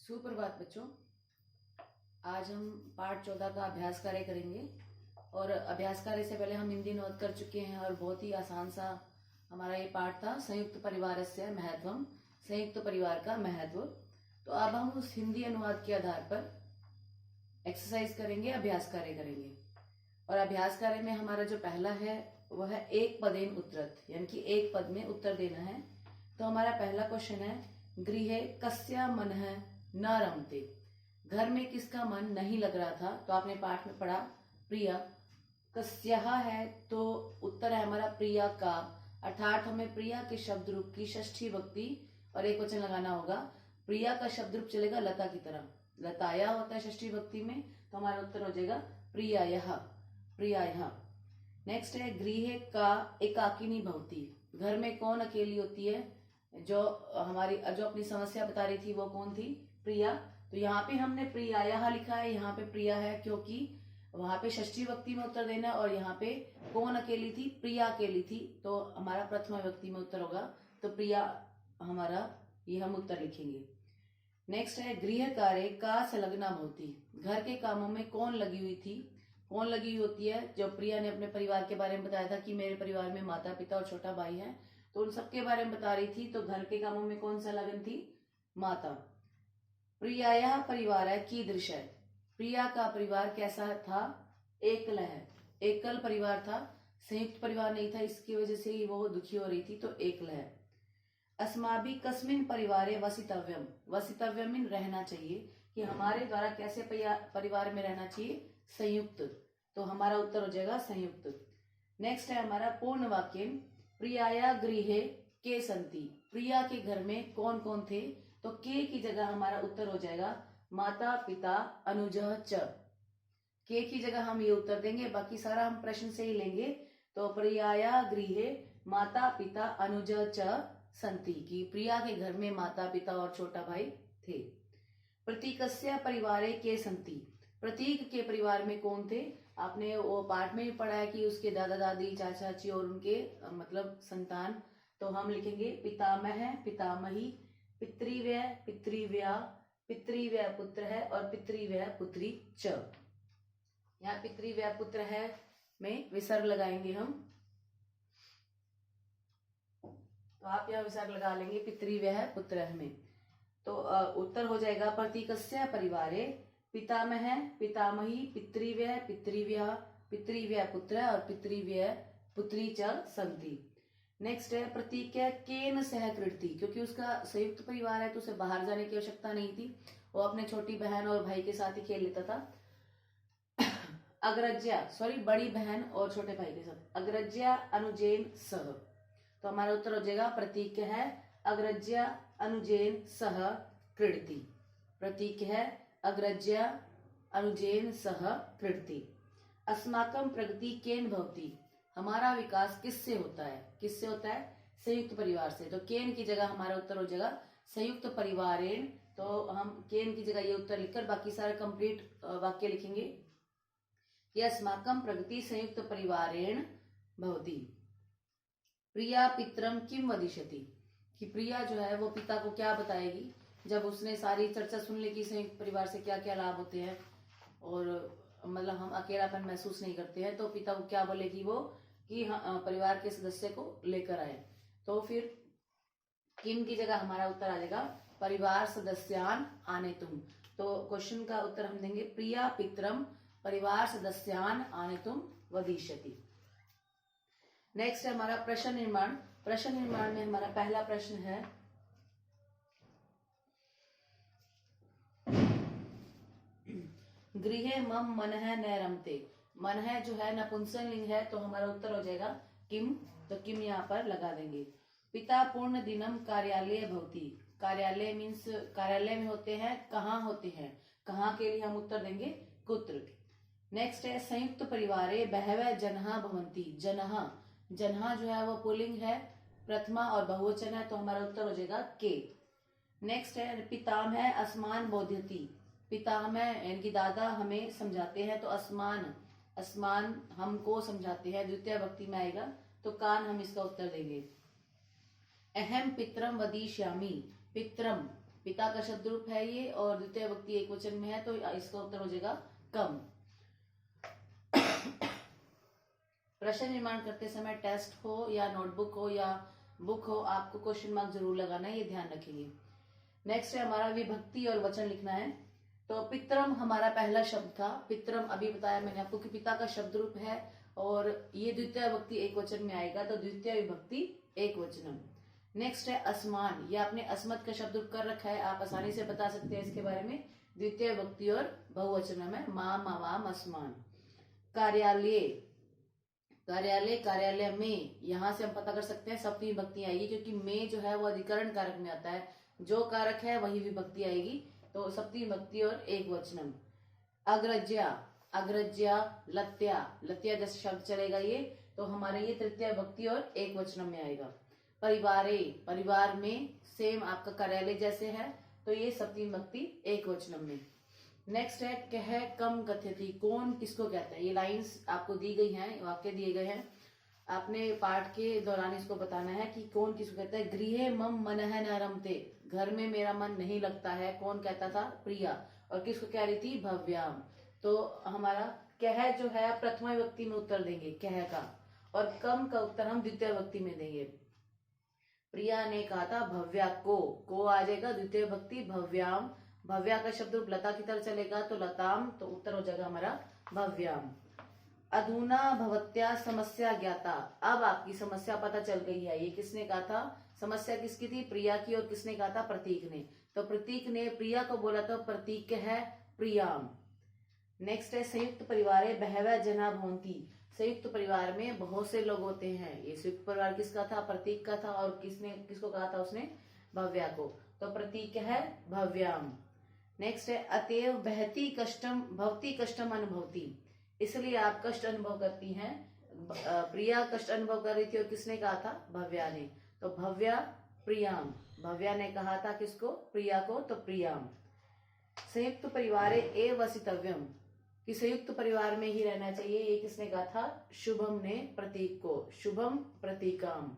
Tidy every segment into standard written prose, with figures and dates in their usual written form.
सुप्रभात बच्चों। आज हम पाठ 14 का अभ्यास कार्य करेंगे और अभ्यास कार्य से पहले हम हिंदी नोट कर चुके हैं और बहुत ही आसान सा हमारा ये पाठ था, संयुक्त परिवारस्य महत्वम, संयुक्त परिवार का महत्व। तो अब हम उस हिंदी अनुवाद के आधार पर एक्सरसाइज करेंगे, अभ्यास कार्य करेंगे। और अभ्यास कार्य में हमारा जो पहला है वह है एक पदेन उत्तरत, यानी कि एक पद में उत्तर देना है। तो हमारा पहला क्वेश्चन है, गृहे कस्या मनः न रमते, घर में किसका मन नहीं लग रहा था। तो आपने पाठ में पढ़ा प्रिया, कस्याः है तो उत्तर है हमारा प्रिया का, अर्थात हमें प्रिया के शब्द रूप की षष्ठी विभक्ति और एक वचन लगाना होगा। प्रिया का शब्द रूप चलेगा लता की तरह, लताया होता है षष्ठी विभक्ति में, तो हमारा उत्तर हो जाएगा प्रियायाः, प्रियायाः। नेक्स्ट है, गृहे का एकाकिनी भवति, घर में कौन अकेली होती है। जो अपनी समस्या बता रही थी वो कौन थी, प्रिया। तो यहाँ पे हमने प्रियायाः लिखा है, यहाँ पे प्रिया है क्योंकि वहां पे षष्ठी विभक्ति में उत्तर देना है और यहाँ पे कौन अकेली थी, प्रिया अकेली थी, तो हमारा प्रथमा विभक्ति में उत्तर होगा। तो प्रिया हमारा ये हम उत्तर लिखेंगे। नेक्स्ट है, गृह कार्य का संलग्ना भवति, घर के कामों में कौन लगी हुई थी, कौन लगी हुई होती है। जब प्रिया ने अपने परिवार के बारे में बताया था कि मेरे परिवार में माता पिता और छोटा भाई है, तो उन सबके बारे में बता रही थी। तो घर के कामों में कौन सा लगन थी, माता। प्रियाया परिवार है कीदृश है, प्रिया का परिवार कैसा था, एकल है, एकल परिवार था, संयुक्त परिवार नहीं था, इसकी वजह से ही वो दुखी हो रही थी, तो एकल है। अस्माभि कस्मिन परिवारे वसितव्यम, वसितव्यम मीन रहना चाहिए, कि हमारे द्वारा कैसे परिवार में रहना चाहिए, संयुक्त। तो हमारा उत्तर हो जाएगा संयुक्त। नेक्स्ट है हमारा पूर्ण वाक्य, प्रियाया गृहे के संति, प्रिया के घर में कौन कौन थे। तो के की जगह हमारा उत्तर हो जाएगा माता पिता अनुजः च, के की जगह हम ये उत्तर देंगे, बाकी सारा हम प्रश्न से ही लेंगे। तो प्रियाया गृहे माता पिता अनुजः च संति, की प्रिया के घर में माता पिता और छोटा भाई थे। प्रतीकस्य परिवारे के संति, प्रतीक के परिवार में कौन थे। आपने वो पाठ में भी पढ़ा है कि उसके दादा दादी चाचा चाची और उनके मतलब संतान। तो हम लिखेंगे पितामह पितामही, पितृव्यय पितृव्या, पितृव्यय पुत्र है और पितृव्यय पुत्री च। यहाँ पितृव्यय पुत्र है में विसर्ग लगाएंगे हम, तो आप यहाँ विसर्ग लगा लेंगे पितृव्यय पुत्र में। तो उत्तर हो जाएगा प्रतीकस्य परिवारे पितामह पितामही पितृव्यय पितृव्या, पितृव्यय पुत्र और पितृव्यय पुत्री च संति। नेक्स्ट है, प्रतीक केन सह क्रीडति, क्योंकि उसका संयुक्त परिवार है तो उसे बाहर जाने की आवश्यकता नहीं थी, वो अपने छोटी बहन और भाई के साथ ही खेल लेता था। अग्रज्या बड़ी बहन और छोटे भाई के साथ, अग्रज्या अनुजेन सह। तो हमारा उत्तर हो जाएगा प्रतीक है अग्रज्या अनुजेन सह क्रीडति, प्रतीक है अग्रज्या अनुजेन सह क्रीडति। अस्माकं प्रगति केन भवति, हमारा विकास किससे होता है, किससे होता है, संयुक्त परिवार से। तो केन की जगह हमारा उत्तर हो जाएगा संयुक्त परिवारेण। तो हम केन की जगह ये उत्तर लिखकर बाकी सारे कंप्लीट वाक्य लिखेंगे कि अस्माकं प्रगति संयुक्त परिवारेण भवति। प्रिया पितरम किम वदिष्यति, कि प्रिया जो है वो पिता को क्या बताएगी जब उसने सारी चर्चा सुन ली कि संयुक्त परिवार से क्या क्या लाभ होते हैं और मतलब हम अकेलापन महसूस नहीं करते हैं। तो पिता को क्या बोलेगी वो कि परिवार के सदस्य को लेकर आए। तो फिर किम की जगह हमारा उत्तर आ जाएगा परिवार सदस्यान आने तुम। तो क्वेश्चन का उत्तर हम देंगे प्रिया पितरम परिवार सदस्यान आने तुम वदिष्यति। नेक्स्ट है हमारा प्रश्न निर्माण। प्रश्न निर्माण में हमारा पहला प्रश्न है, गृहे मम मनः न रमते, मनः जो है नपुंसकलिंग है, तो हमारा उत्तर हो जाएगा किम। तो किम यहाँ पर लगा देंगे। पिता पूर्ण दिनम कार्यालय भवति, कार्यालय मीन्स कार्यालय में होते हैं, कहाँ होते हैं, कहाँ के लिए हम उत्तर देंगे कुत्र। नेक्स्ट है, संयुक्त परिवारे बहवः जनः भवन्ति, जनः, जनः जो है वो पुल्लिंग है, प्रथमा और बहुवचन है, तो हमारा उत्तर हो जाएगा के। नेक्स्ट है, पितामह अस्मान बोध्यति, पितामह यानी दादा हमें समझाते हैं, तो अस्मान, अस्मान हमको समझाते हैं, द्वितीय भक्ति में आएगा, तो कान हम इसका उत्तर देंगे। अहम पितरम वदिष्यामि, पितरम पिता का शब्द रूप है ये और द्वितीय विभक्ति एक वचन में है, तो इसका उत्तर हो जाएगा कम। प्रश्न निर्माण करते समय टेस्ट हो या नोटबुक हो या बुक हो, आपको क्वेश्चन मार्क जरूर लगाना है, ये ध्यान रखिए। नेक्स्ट है हमारा विभक्ति और वचन लिखना है। तो पितरम हमारा पहला शब्द था। पितरम अभी बताया मैंने आपको कि पिता का शब्द रूप है और ये द्वितीय विभक्ति एक वचन में आएगा, तो द्वितीय विभक्ति एक वचनम। नेक्स्ट है असमान, ये आपने अस्मत का शब्द रूप कर रखा है, आप आसानी से बता सकते हैं इसके बारे में। द्वितीय विभक्ति और बहुवचनम है, माँ मावाम असमान। कार्यालय, कार्यालय कार्यालय में, यहाँ से हम पता कर सकते हैं सप्तमी विभक्ति आएगी, क्योंकि में जो है वो अधिकरण कारक में आता है, जो कारक है वही विभक्ति आएगी, तो सप्तमी विभक्ति और एक वचनम। अग्रज्या, अग्रज्या लत्या, लत्या जैसे शब्द चलेगा ये, तो हमारे ये तृतीय विभक्ति और एक वचनम में आएगा। परिवारे, परिवार में, सेम आपका कार्यालय जैसे है, तो ये सप्तमी विभक्ति एक वचनम में। नेक्स्ट है कह कम कथ्यति, कौन किसको कहता है। ये लाइंस आपको दी गई हैं, वाक्य दिए गए हैं, आपने पाठ के दौरान इसको बताना है कि कौन किसको कहता है। गृहे मम मनः न रमते, घर में मेरा मन नहीं लगता है, कौन कहता था, प्रिया, और किसको कह रही थी, भव्याम। तो हमारा कह जो है प्रथमा विभक्ति में उत्तर देंगे कह का, और कम का उत्तर हम द्वितीय विभक्ति में देंगे। प्रिया ने कहा था भव्या को आ जाएगा द्वितीय विभक्ति भव्याम। भव्या का शब्द रूप लता की तरह चलेगा, तो लताम, तो उत्तर हो जाएगा हमारा भव्याम। अधुना भवत्या समस्या ज्ञाता, अब आपकी समस्या पता चल गई है। ये किसने कहा था, समस्या किसकी थी, प्रिया की, और किसने कहा था, प्रतीक ने। तो प्रतीक ने प्रिया को बोला, तो प्रतीक है प्रियाम। नेक्स्ट है संयुक्त परिवारे बहवः जना भवन्ति, संयुक्त परिवार में बहुत से लोग होते हैं। ये संयुक्त परिवार किसका था, प्रतीक का था, और किसको कहा था उसने, भव्या को, तो प्रतीक है भव्याम। नेक्स्ट है अतएव बहती कष्टम भवती कष्टम अनुभवती, इसलिए आप कष्ट अनुभव करती हैं। प्रिया कष्ट अनुभव कर रही थी, और किसने कहा था, भव्या ने, तो भव्या प्रियाम। भव्या ने कहा था किसको, प्रिया को, तो प्रियाम। संयुक्त परिवारे एव वसितव्यम, कि संयुक्त परिवार में ही रहना चाहिए, ये किसने कहा था, शुभम ने प्रतीक को, शुभम प्रतीकाम,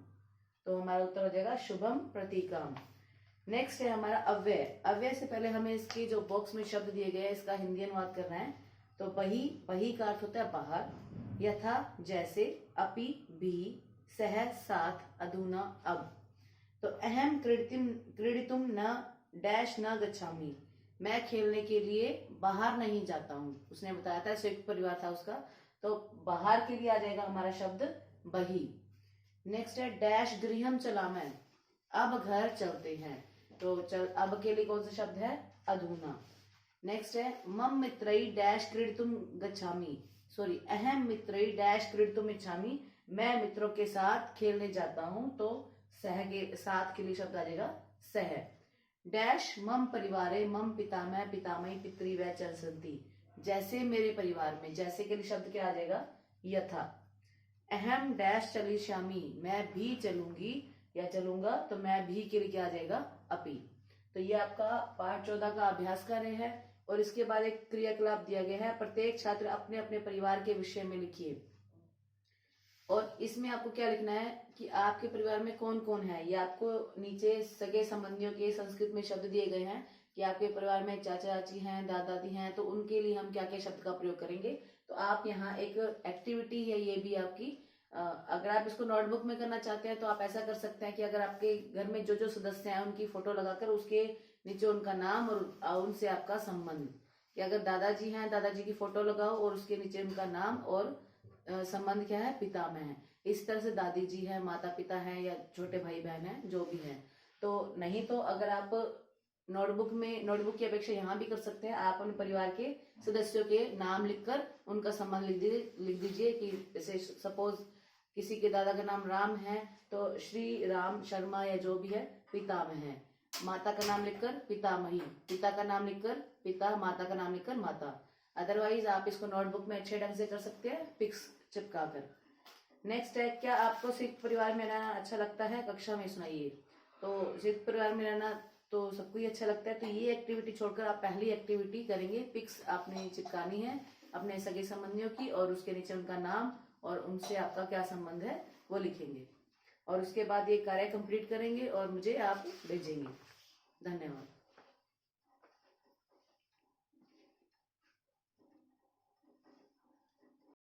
तो हमारा उत्तर हो जाएगा शुभम प्रतीकाम। नेक्स्ट है हमारा अव्यय। अव्यय से पहले हमें इसके जो बॉक्स में शब्द दिए गए हैं इसका हिंदी अनुवाद करना है। तो बही, बही का अर्थ होता है बाहर, यथा जैसे, अपि भी, सह साथ, अधुना अब। तो अहम क्रीडितुम न डैश न गच्छामि, मैं खेलने के लिए बाहर नहीं जाता हूँ, उसने बताया था, संयुक्त परिवार था उसका, तो बाहर के लिए आ जाएगा हमारा शब्द बही। नेक्स्ट है डैश गृहम चलामः, अब घर चलते हैं, तो अब के लिए कौन सा शब्द है, अधुना। नेक्स्ट है मम मित्रई डैश क्रीडितुम गच्छामि, सॉरी अहम मित्रई डैश क्रीडितुम इच्छामि, मैं मित्रों के साथ खेलने जाता हूं, तो सह के साथ के लिए शब्द आ जाएगा सह। डैश मम परिवारे मम पितामह पितामही पितरी व चरसंती, जैसे मेरे परिवार में, जैसे के लिए शब्द क्या आ जाएगा, यथा। अहम डैश चलिष्यामि, मैं भी चलूंगी या चलूंगा, तो मैं भी के लिए क्या आ जाएगा, अपि। तो ये आपका पाठ 14 का अभ्यास कार्य है, और इसके बाद एक क्रियाकलाप दिया गया है, प्रत्येक छात्र अपने अपने परिवार के विषय में लिखिए, और इसमें आपको क्या लिखना है कि आपके परिवार में कौन कौन है। ये आपको नीचे सगे संबंधियों के संस्कृत में शब्द दिए गए हैं कि आपके परिवार में चाचा चाची हैं, दादा दादी हैं, तो उनके लिए हम क्या क्या शब्द का प्रयोग करेंगे। तो आप यहाँ एक एक्टिविटी है ये भी आपकी, अगर आप इसको नोटबुक में करना चाहते हैं तो आप ऐसा कर सकते हैं कि अगर आपके घर में जो जो सदस्य हैं उनकी फोटो लगाकर उसके नीचे उनका नाम और उनसे आपका संबंध, कि अगर दादाजी हैं दादाजी की फोटो लगाओ और उसके नीचे उनका नाम और संबंध क्या है, पिता में है। इस तरह से दादी जी है, माता पिता है, या छोटे भाई बहन है, जो भी है। तो नहीं तो अगर आप नोटबुक की अपेक्षा यहाँ भी कर सकते हैं, आप अपने परिवार के सदस्यों के नाम लिखकर उनका संबंध लिख दीजिए कि जैसे सपोज किसी के दादा का नाम राम है तो श्री राम शर्मा या जो भी है पिता में है। माता का नाम लिखकर पितामही, पिता का नाम लिखकर पिता, माता का नाम लिखकर माता। अदरवाइज आप इसको नोटबुक में अच्छे ढंग से कर सकते हैं पिक्स चिपका कर। नेक्स्ट है, क्या आपको संयुक्त परिवार में रहना अच्छा लगता है, कक्षा में सुनाइए। तो संयुक्त परिवार में रहना तो सबको ही अच्छा लगता है, तो ये एक्टिविटी छोड़कर आप पहली एक्टिविटी करेंगे, पिक्स आपने चिपकानी है अपने सगे संबंधियों की, और उसके नीचे उनका नाम और उनसे आपका क्या संबंध है वो लिखेंगे, और उसके बाद ये कार्य कंप्लीट करेंगे और मुझे आप भेजेंगे। धन्यवाद।